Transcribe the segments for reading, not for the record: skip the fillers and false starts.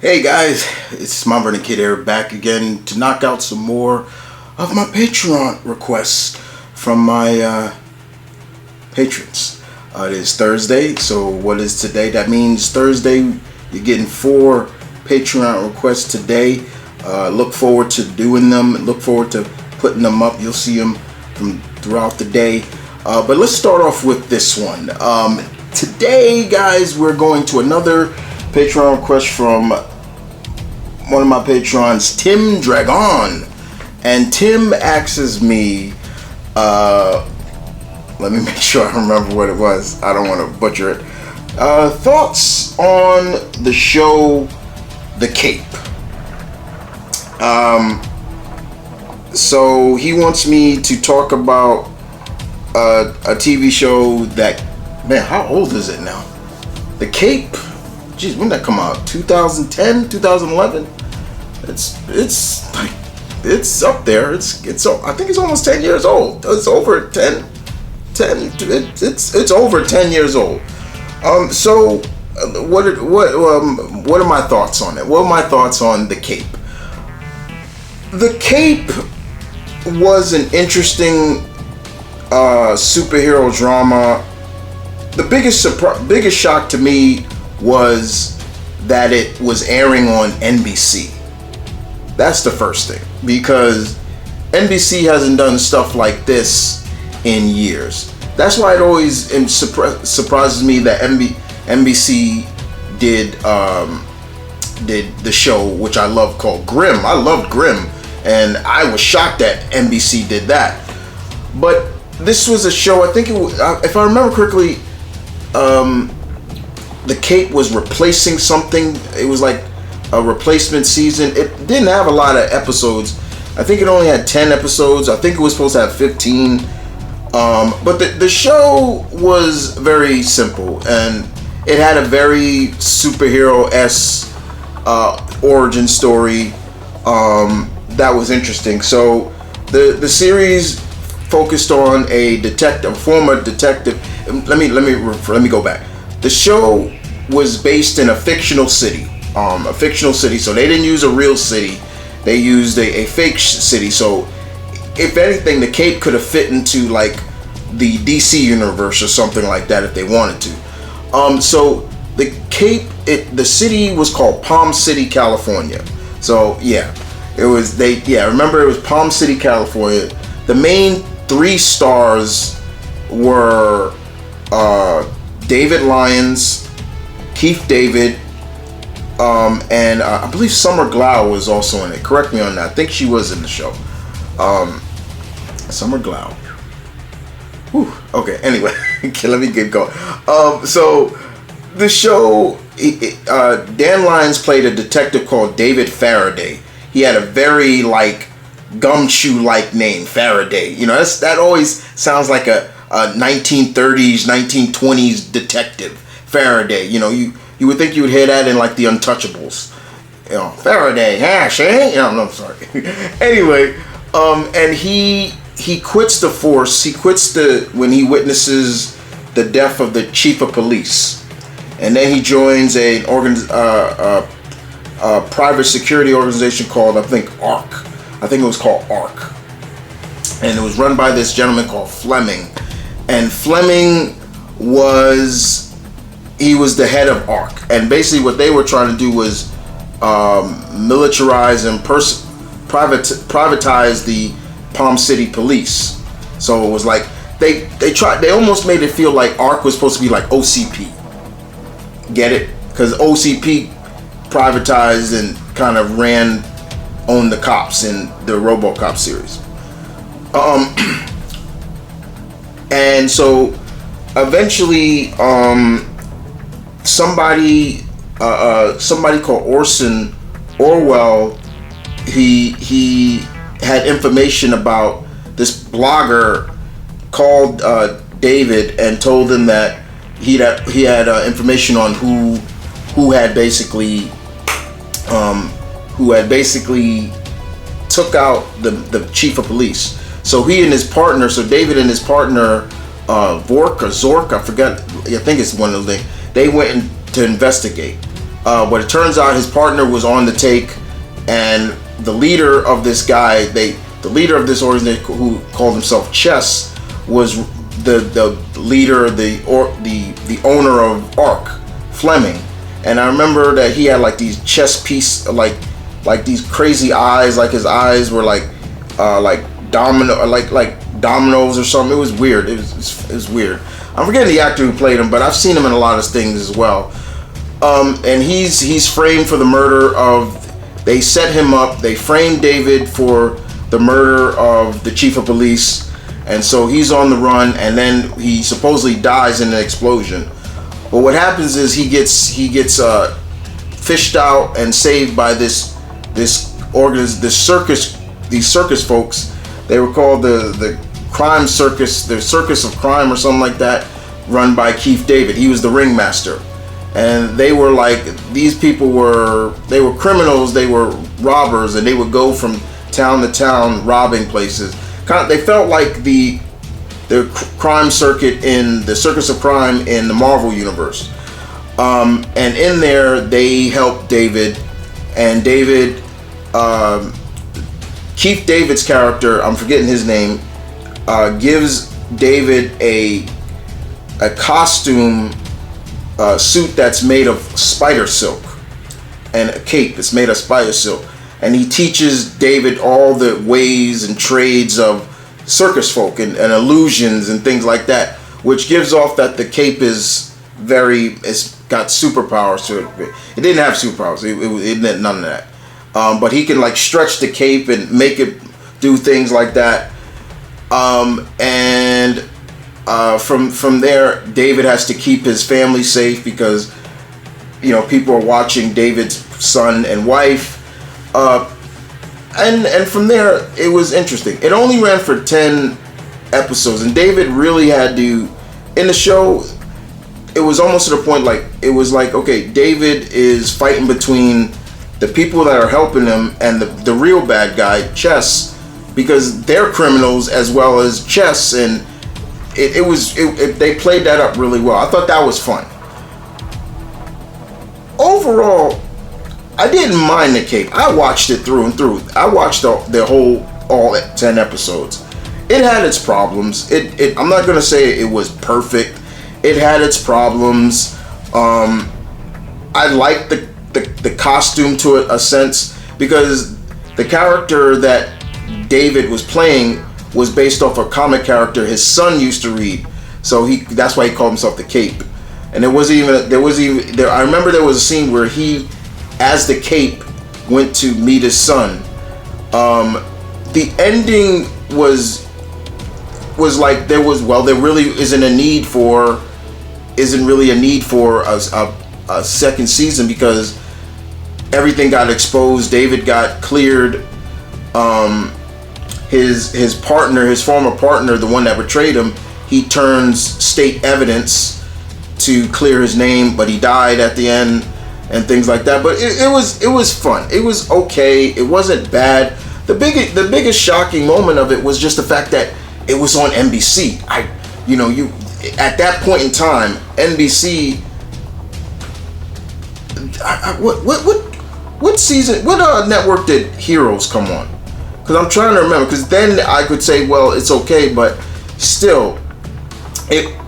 Hey guys, it's M.V.K here, back again to knock out some more of my Patreon requests from my patrons. It is Thursday, so what is today? That means Thursday you're getting 4 Patreon requests today. Look forward to doing them. Look forward to putting them up. You'll see them from throughout the day. But let's start off with this one. Today, guys, we're going to another Patreon request from one of my patrons, TheMtVernonkid, and Tim asks me, let me make sure I remember what it was. I don't want to butcher it. Thoughts on the show The Cape. So he wants me to talk about a TV show that, man, how old is it now? The Cape. Geez, when did that come out? 2010, 2011? It's up there. It's I think it's almost 10 years old. It's over 10. It's over 10 years old. So what are my thoughts on it? What are my thoughts on The Cape? The Cape was an interesting superhero drama. The biggest shock to me was that it was airing on NBC. That's the first thing, because NBC hasn't done stuff like this in years. That's why it always surprises me that NBC did the show, which I love, called Grimm. I loved Grimm, and I was shocked that NBC did that. But this was a show, I think it was, if I remember correctly, The Cape was replacing something. It was like a replacement season. It didn't have a lot of episodes. I think it only had 10 episodes. I think it was supposed to have 15. But the show was very simple, and it had a very superhero-esque origin story that was interesting. So the series focused on a detective, former detective. Let me go back. The show was based in a fictional city. So they didn't use a real city. They used a fake city. So if anything, the Cape could have fit into like the DC universe or something like that if they wanted to. So the Cape, the city was called Palm City, California. So yeah, remember it was Palm City, California. The main 3 stars were David Lyons, Keith David, and I believe Summer Glau was also in it. Correct me on that. I think she was in the show. Summer Glau. Whew. Okay, anyway, let me get going. So the show, Dan Lyons played a detective called David Faraday. He had a very like gumshoe-like name, Faraday. You know, that always sounds like a 1930s, 1920s detective. Faraday. You know, you would think you would hear that in like The Untouchables. You know, Faraday, Shane. No, I'm sorry. Anyway, and he quits the force. He quits when he witnesses the death of the chief of police, and then he joins a private security organization called, I think, ARC. I think it was called ARC, and it was run by this gentleman called Fleming. And Fleming was the head of ARC, and basically what they were trying to do was militarize and privatize the Palm City police. So it was like they almost made it feel like ARC was supposed to be like OCP. Get it? Because OCP privatized and kind of owned the cops in the RoboCop series. And so eventually somebody called Orson Orwell, he had information about this blogger called David, and told him that he had information on who had basically took out the chief of police. So he and his partner, David and his partner, Vork or Zork, I forgot, I think it's one of the things, they went to investigate. But it turns out his partner was on the take, and the leader of this guy, the leader of this organization who called himself Chess, was the leader, the owner of Ark, Fleming. And I remember that he had like these chess piece, like these crazy eyes, like his eyes were like dominoes or something. It was weird. It was weird. I'm forgetting the actor who played him, but I've seen him in a lot of things as well. And he's framed for the murder of. They set him up. They framed David for the murder of the chief of police, and so he's on the run. And then he supposedly dies in an explosion. But what happens is he gets fished out and saved by these circus folks. They were called the crime circus, the circus of crime or something like that, run by Keith David. He was the ringmaster. And they were like, these people were criminals, they were robbers, and they would go from town to town robbing places. They felt like the crime circuit in the Circus of Crime in the Marvel universe. And in there, they helped David, and Keith David's character, I'm forgetting his name, gives David a costume suit that's made of spider silk, and a cape that's made of spider silk, and he teaches David all the ways and trades of circus folk and illusions and things like that, which gives off that the cape it's got superpowers to it. It didn't have superpowers. It had none of that. But he can like stretch the cape and make it do things like that. From there, David has to keep his family safe because, people are watching David's son and wife. And from there, it was interesting. It only ran for 10 episodes, and David really had to, in the show, it was almost to the point okay, David is fighting between the people that are helping him and the real bad guy, Chess, because they're criminals as well as Chess, and they played that up really well. I thought that was fun. Overall, I didn't mind the cape. I watched it through and through. I watched all 10 episodes. It had its problems. I'm not gonna say it was perfect. It had its problems. I liked the costume to a sense, because the character that David was playing was based off a comic character his son used to read. So that's why he called himself the Cape. And I remember there was a scene where he, as the Cape, went to meet his son. The ending was like there really isn't really a need for a second season, because everything got exposed. David got cleared. His partner, his former partner, the one that betrayed him, he turns state evidence to clear his name, but he died at the end and things like that. But it was fun. It was okay. It wasn't bad. The biggest shocking moment of it was just the fact that it was on NBC. At that point in time, NBC. What season? What network did Heroes come on? Because I'm trying to remember. Because then I could say, well, it's okay, but still,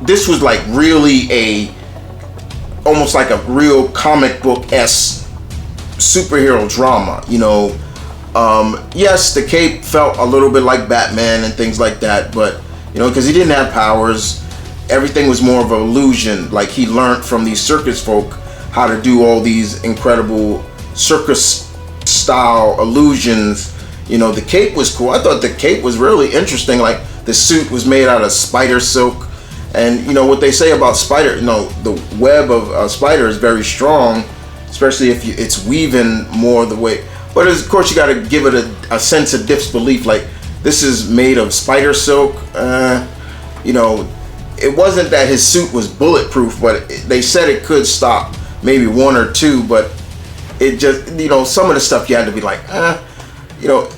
this was like really almost like a real comic book-esque superhero drama. Yes, the Cape felt a little bit like Batman and things like that, but because he didn't have powers, everything was more of an illusion. Like, he learned from these circus folk how to do all these incredible circus style illusions. The cape was cool. I thought the cape was really interesting. Like, the suit was made out of spider silk, and what they say about spider, the web of a spider is very strong, especially if it's weaving more the way. But of course, you got to give it a sense of disbelief. Like, this is made of spider silk. It wasn't that his suit was bulletproof, but they said it could stop maybe one or two. But it just, some of the stuff you had to be like,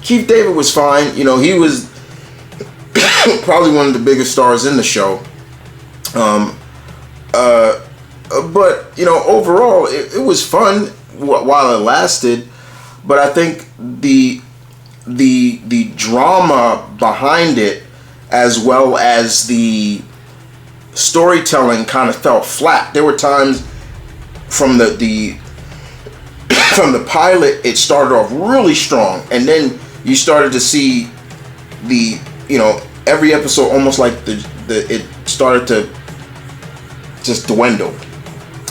Keith David was fine. He was probably one of the biggest stars in the show. But overall, it was fun while it lasted. But I think the drama behind it, as well as the storytelling, kind of fell flat. There were times from the from the pilot, it started off really strong, and then you started to see the every episode almost like it started to just dwindle.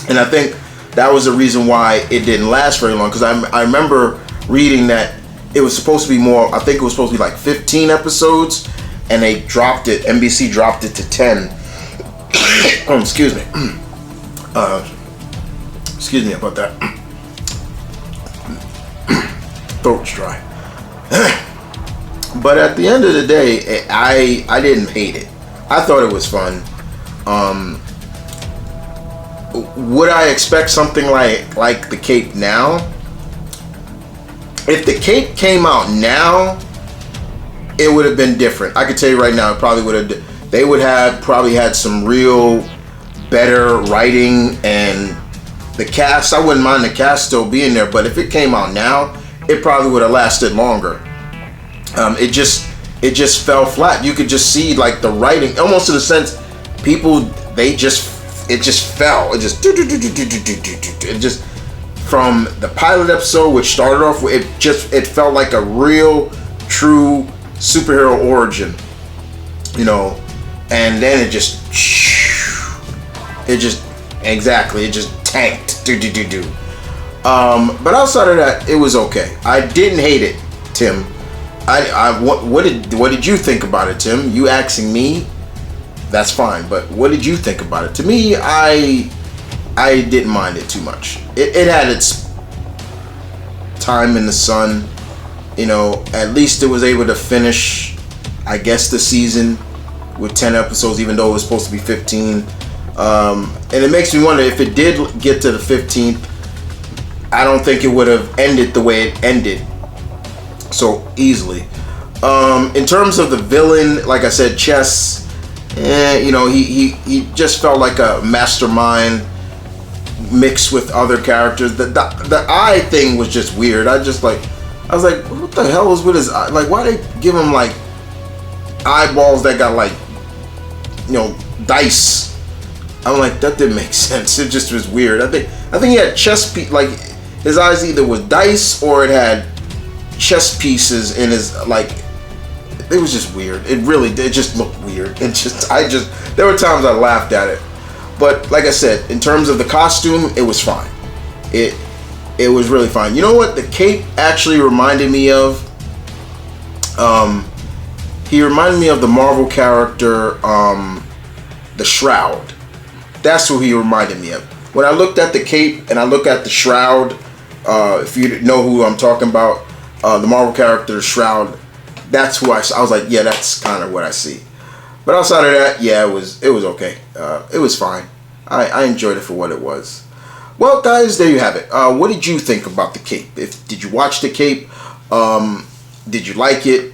And I think that was the reason why it didn't last very long, because I remember reading that it was supposed to be more. I think it was supposed to be like 15 episodes, and they dropped it. NBC dropped it to 10. Oh, excuse me. Excuse me about that. Throat's dry. But at the end of the day, I didn't hate it. I thought it was fun. Would I expect something like The Cape now? If The Cape came out now, it would have been different. I could tell you right now, it probably would have. They would have probably had some real better writing, and the cast. I wouldn't mind the cast still being there, but if it came out now, it probably would have lasted longer. It just fell flat. You could just see like the writing, almost in a sense, it just fell. It just from the pilot episode, which started off with it felt like a real, true superhero origin, and then it just tanked. But outside of that, it was okay. I didn't hate it, Tim. What did you think about it, Tim? You asking me, that's fine. But what did you think about it? To me, I didn't mind it too much. It had its time in the sun. At least it was able to finish, I guess, the season with 10 episodes, even though it was supposed to be 15. And it makes me wonder, if it did get to the 15th, I don't think it would have ended the way it ended so easily. In terms of the villain, like I said, Chess, he just felt like a mastermind mixed with other characters. The eye thing was just weird. I was like, what the hell is with his eye? Like, why they give him like eyeballs that got like dice? I'm like, that didn't make sense. It just was weird. I think he had chess like his eyes either was dice or it had chess pieces in his, like, it was just weird. It just looked weird. There were times I laughed at it. But like I said, in terms of the costume, it was fine. It was really fine. You know what the Cape actually reminded me of? He reminded me of the Marvel character, the Shroud. That's who he reminded me of. When I looked at the Cape and I look at the Shroud, if you know who I'm talking about, the Marvel character, the Shroud, that's who I was like, yeah, that's kind of what I see. But outside of that, yeah, it was okay. It was fine. I enjoyed it for what it was. Well, guys, there you have it. What did you think about the Cape? Did you watch the Cape? Did you like it?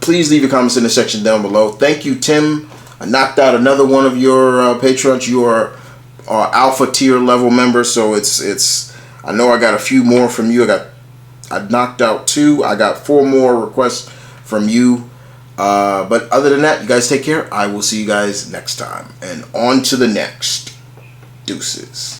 Please leave your comments in the section down below. Thank you, Tim. I knocked out another one of your patrons. You are alpha tier level member, so it's. I know I got a few more from you. I knocked out 2. I got 4 more requests from you. But other than that, you guys take care. I will see you guys next time. And on to the next. Deuces.